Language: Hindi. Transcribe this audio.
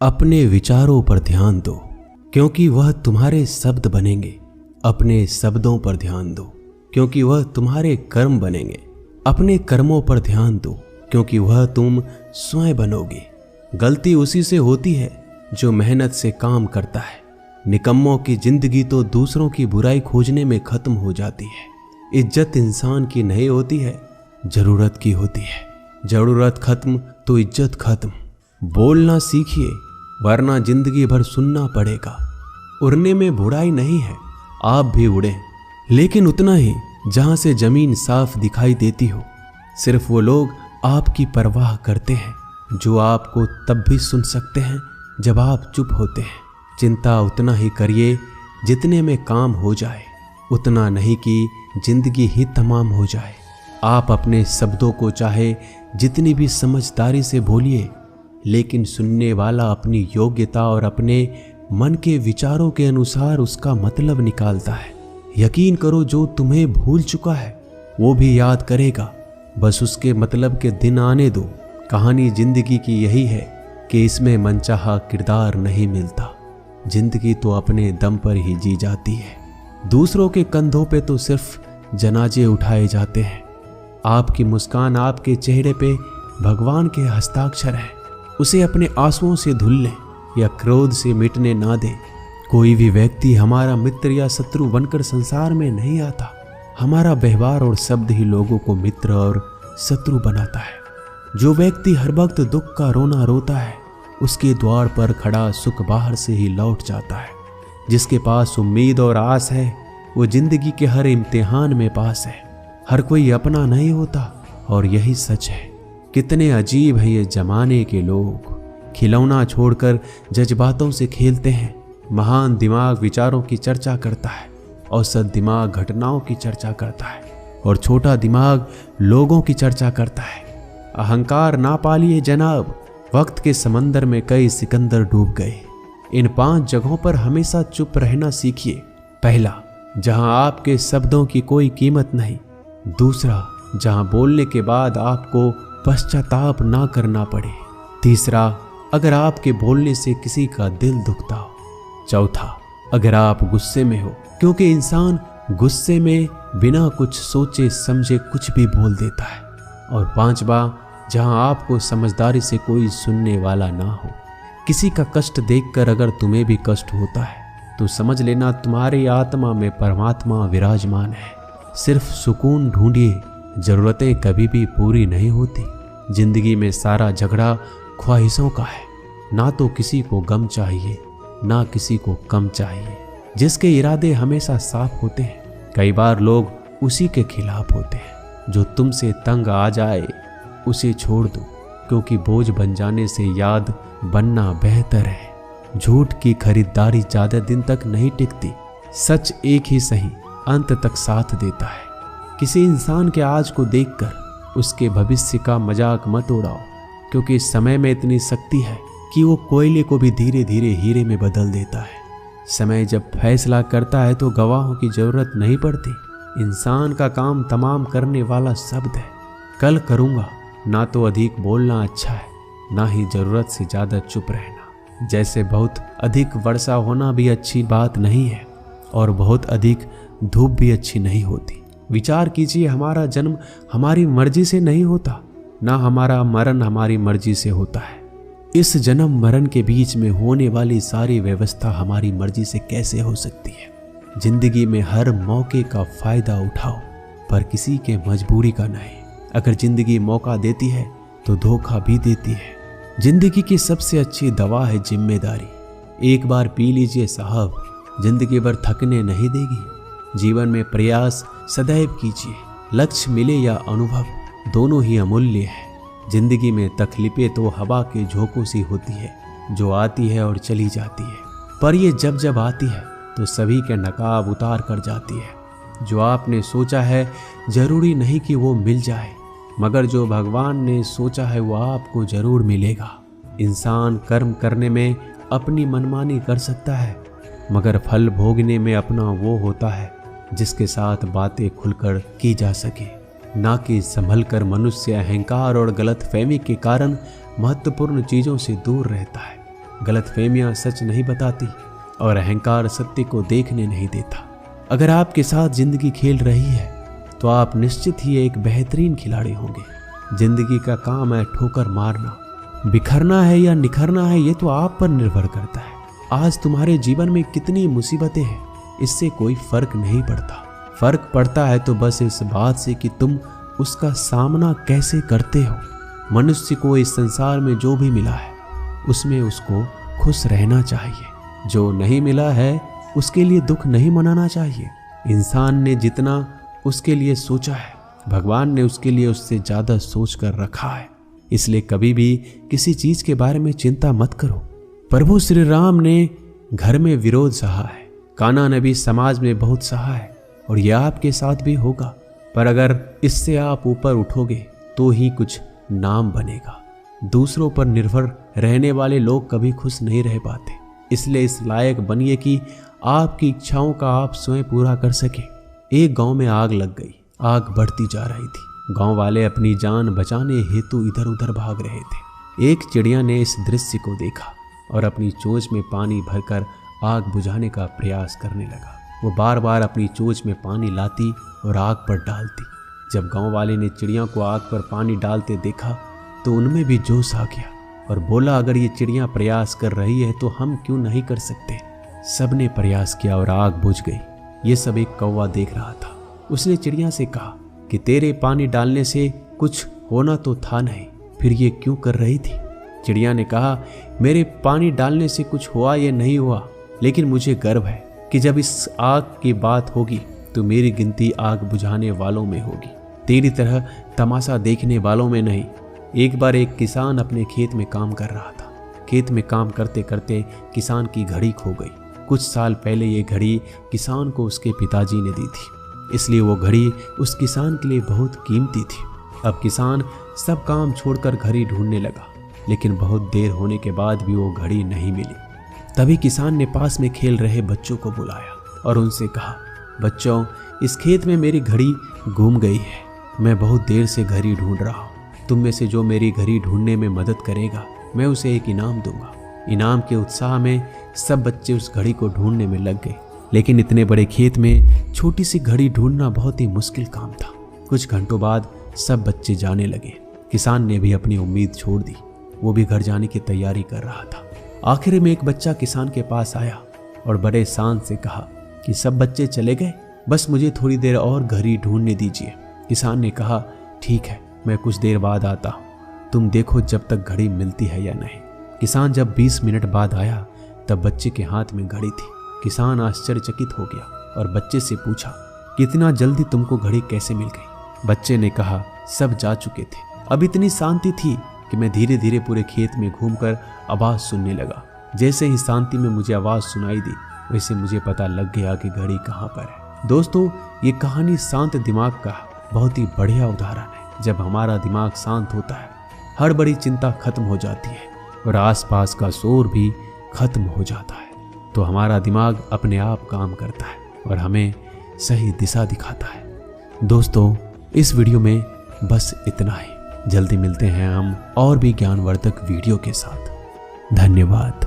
अपने विचारों पर ध्यान दो, क्योंकि वह तुम्हारे शब्द बनेंगे। अपने शब्दों पर ध्यान दो, क्योंकि वह तुम्हारे कर्म बनेंगे। अपने कर्मों पर ध्यान दो, क्योंकि वह तुम स्वयं बनोगे। गलती उसी से होती है जो मेहनत से काम करता है। निकम्मों की जिंदगी तो दूसरों की बुराई खोजने में खत्म हो जाती है। इज्जत इंसान की नहीं होती है, जरूरत की होती है। जरूरत खत्म तो इज्जत खत्म। बोलना सीखिए, वरना जिंदगी भर सुनना पड़ेगा। उड़ने में बुराई नहीं है, आप भी उड़ें, लेकिन उतना ही जहां से जमीन साफ दिखाई देती हो। सिर्फ वो लोग आपकी परवाह करते हैं जो आपको तब भी सुन सकते हैं जब आप चुप होते हैं। चिंता उतना ही करिए जितने में काम हो जाए, उतना नहीं कि जिंदगी ही तमाम हो जाए। आप अपने शब्दों को चाहे जितनी भी समझदारी से बोलिए, लेकिन सुनने वाला अपनी योग्यता और अपने मन के विचारों के अनुसार उसका मतलब निकालता है। यकीन करो, जो तुम्हें भूल चुका है वो भी याद करेगा, बस उसके मतलब के दिन आने दो। कहानी जिंदगी की यही है कि इसमें मनचाहा किरदार नहीं मिलता। जिंदगी तो अपने दम पर ही जी जाती है। दूसरों के कंधों पे तो सिर्फ जनाजे उठाए जाते हैं। आपकी मुस्कान आपके चेहरे पे भगवान के हस्ताक्षर है। उसे अपने आंसुओं से धुल लें या क्रोध से मिटने ना दें। कोई भी व्यक्ति हमारा मित्र या शत्रु बनकर संसार में नहीं आता। हमारा व्यवहार और शब्द ही लोगों को मित्र और शत्रु बनाता है। जो व्यक्ति हर वक्त दुख का रोना रोता है, उसके द्वार पर खड़ा सुख बाहर से ही लौट जाता है। जिसके पास उम्मीद और आस है, वो जिंदगी के हर इम्तिहान में पास है। हर कोई अपना नहीं होता, और यही सच है। कितने अजीब है ये जमाने के लोग। खिलौना छोड़कर जज्बातों से खेलते हैं। महान दिमाग विचारों की चर्चा करता है, औसत दिमाग घटनाओं की चर्चा करता है, और छोटा दिमाग लोगों की चर्चा करता है। अहंकार ना पालिए जनाब, वक्त के समंदर में कई सिकंदर डूब गए। इन 5 जगहों पर हमेशा चुप रहना सीखिए। पहला, जहां आपके शब्दों की कोई कीमत नहीं। दूसरा, जहां बोलने के बाद आपको पश्चाताप ना करना पड़े। तीसरा, अगर आपके बोलने से किसी का दिल दुखता हो। चौथा, अगर आप गुस्से में हो, क्योंकि इंसान गुस्से में बिना कुछ सोचे समझे कुछ भी बोल देता है। और पांचवा, जहां आपको समझदारी से कोई सुनने वाला ना हो। किसी का कष्ट देखकर अगर तुम्हें भी कष्ट होता है तो समझ लेना तुम्हारी आत्मा में परमात्मा विराजमान है। सिर्फ सुकून ढूंढिए, जरूरतें कभी भी पूरी नहीं होती। जिंदगी में सारा झगड़ा ख्वाहिशों का है। ना तो किसी को गम चाहिए, ना किसी को कम चाहिए। जिसके इरादे हमेशा साफ होते हैं, कई बार लोग उसी के खिलाफ होते हैं। जो तुमसे तंग आ जाए उसे छोड़ दो, क्योंकि बोझ बन जाने से याद बनना बेहतर है। झूठ की खरीदारी ज्यादा दिन तक नहीं टिकती। सच एक ही सही अंत तक साथ देता है। किसी इंसान के आज को देखकर उसके भविष्य का मजाक मत उड़ाओ, क्योंकि समय में इतनी शक्ति है कि वो कोयले को भी धीरे धीरे हीरे में बदल देता है। समय जब फैसला करता है तो गवाहों की जरूरत नहीं पड़ती। इंसान का काम तमाम करने वाला शब्द है। कल करूँगा, ना तो अधिक बोलना अच्छा है, ना ही जरूरत से ज़्यादा चुप रहना। जैसे बहुत अधिक वर्षा होना भी अच्छी बात नहीं है, और बहुत अधिक धूप भी अच्छी नहीं होती। विचार कीजिए, हमारा जन्म हमारी मर्जी से नहीं होता, ना हमारा मरण हमारी मर्जी से होता है। इस जन्म मरण के बीच में होने वाली सारी व्यवस्था हमारी मर्जी से कैसे हो सकती है। जिंदगी में हर मौके का फायदा उठाओ, पर किसी के मजबूरी का नहीं। अगर जिंदगी मौका देती है तो धोखा भी देती है। जिंदगी की सबसे अच्छी दवा है जिम्मेदारी। एक बार पी लीजिए साहब, जिंदगी भर थकने नहीं देगी। जीवन में प्रयास सदैव कीजिए। लक्ष्य मिले या अनुभव, दोनों ही अमूल्य है। जिंदगी में तकलीफें तो हवा के झोंकों सी होती है, जो आती है और चली जाती है, पर ये जब जब आती है तो सभी के नकाब उतार कर जाती है। जो आपने सोचा है जरूरी नहीं कि वो मिल जाए, मगर जो भगवान ने सोचा है वो आपको जरूर मिलेगा। इंसान कर्म करने में अपनी मनमानी कर सकता है, मगर फल भोगने में अपना वो होता है जिसके साथ बातें खुलकर की जा सके। ना कि संभल कर मनुष्य अहंकार और गलतफहमी के कारण महत्वपूर्ण चीज़ों से दूर रहता है। गलतफहमियां सच नहीं बताती और अहंकार सत्य को देखने नहीं देता। अगर आपके साथ जिंदगी खेल रही है तो आप निश्चित ही एक बेहतरीन खिलाड़ी होंगे। जिंदगी का काम है ठोकर मारना, बिखरना है या निखरना है ये तो आप पर निर्भर करता है। आज तुम्हारे जीवन में कितनी मुसीबतें हैं इससे कोई फर्क नहीं पड़ता। फर्क पड़ता है तो बस इस बात से कि तुम उसका सामना कैसे करते हो। मनुष्य को इस संसार में जो भी मिला है उसमें उसको खुश रहना चाहिए। जो नहीं मिला है उसके लिए दुख नहीं मनाना चाहिए। इंसान ने जितना उसके लिए सोचा है भगवान ने उसके लिए उससे ज्यादा सोच कर रखा है। इसलिए कभी भी किसी चीज के बारे में चिंता मत करो। प्रभु श्री राम ने घर में विरोध सहा है, कान्हा ने भी समाज में बहुत सहा है और यह आपके साथ भी होगा। पर अगर इससे आप ऊपर उठोगे तो ही कुछ नाम बनेगा। दूसरों पर निर्भर रहने वाले लोग कभी खुश नहीं रह पाते। इसलिए इस लायक बनिए कि आपकी इच्छाओं का आप स्वयं पूरा कर सके। एक गांव में आग लग गई। आग बढ़ती जा रही थी। गांव वाले अपनी जान बचाने हेतु इधर उधर भाग रहे थे। एक चिड़िया ने इस दृश्य को देखा और अपनी चोंच में पानी भरकर आग बुझाने का प्रयास करने लगा। वो बार बार अपनी चोंच में पानी लाती और आग पर डालती। जब गांव वाले ने चिड़िया को आग पर पानी डालते देखा तो उनमें भी जोश आ गया और बोला, अगर ये चिड़िया प्रयास कर रही है तो हम क्यों नहीं कर सकते। सबने प्रयास किया और आग बुझ गई। ये सब एक कौवा देख रहा था। उसने चिड़िया से कहा कि तेरे पानी डालने से कुछ होना तो था नहीं, फिर ये क्यों कर रही थी। चिड़िया ने कहा, मेरे पानी डालने से कुछ हुआ या नहीं हुआ, लेकिन मुझे गर्व है कि जब इस आग की बात होगी तो मेरी गिनती आग बुझाने वालों में होगी, तेरी तरह तमाशा देखने वालों में नहीं। एक बार एक किसान अपने खेत में काम कर रहा था। खेत में काम करते करते किसान की घड़ी खो गई। कुछ साल पहले ये घड़ी किसान को उसके पिताजी ने दी थी, इसलिए वो घड़ी उस किसान के लिए बहुत कीमती थी। अब किसान सब काम छोड़कर घड़ी ढूंढने लगा, लेकिन बहुत देर होने के बाद भी वो घड़ी नहीं मिली। तभी किसान ने पास में खेल रहे बच्चों को बुलाया और उनसे कहा, बच्चों, इस खेत में मेरी घड़ी गुम गई है। मैं बहुत देर से घड़ी ढूंढ रहा हूँ। तुम में से जो मेरी घड़ी ढूंढने में मदद करेगा मैं उसे एक इनाम दूंगा। इनाम के उत्साह में सब बच्चे उस घड़ी को ढूंढने में लग गए, लेकिन इतने बड़े खेत में छोटी सी घड़ी ढूंढना बहुत ही मुश्किल काम था। कुछ घंटों बाद सब बच्चे जाने लगे। किसान ने भी अपनी उम्मीद छोड़ दी। वो भी घर जाने की तैयारी कर रहा था। आखिर में एक बच्चा किसान के पास आया और बड़े शान से कहा कि सब बच्चे चले गए, बस मुझे थोड़ी देर और घड़ी ढूंढने दीजिए। किसान ने कहा, ठीक है, मैं कुछ देर बाद आता हूँ, तुम देखो जब तक घड़ी मिलती है या नहीं। किसान जब 20 मिनट बाद आया तब बच्चे के हाथ में घड़ी थी। किसान आश्चर्यचकित हो गया और बच्चे से पूछा कि इतना जल्दी तुमको घड़ी कैसे मिल गई। बच्चे ने कहा, सब जा चुके थे। अब इतनी शांति थी कि मैं धीरे धीरे पूरे खेत में घूमकर आवाज सुनने लगा। जैसे ही शांति में मुझे आवाज सुनाई दी वैसे मुझे पता लग गया कि घड़ी कहाँ पर है। दोस्तों, ये कहानी शांत दिमाग का बहुत ही बढ़िया उदाहरण है। जब हमारा दिमाग शांत होता है हर बड़ी चिंता खत्म हो जाती है और आसपास का शोर भी खत्म हो जाता है, तो हमारा दिमाग अपने आप काम करता है और हमें सही दिशा दिखाता है। दोस्तों, इस वीडियो में बस इतना ही। जल्दी मिलते हैं हम और भी ज्ञानवर्धक वीडियो के साथ। धन्यवाद।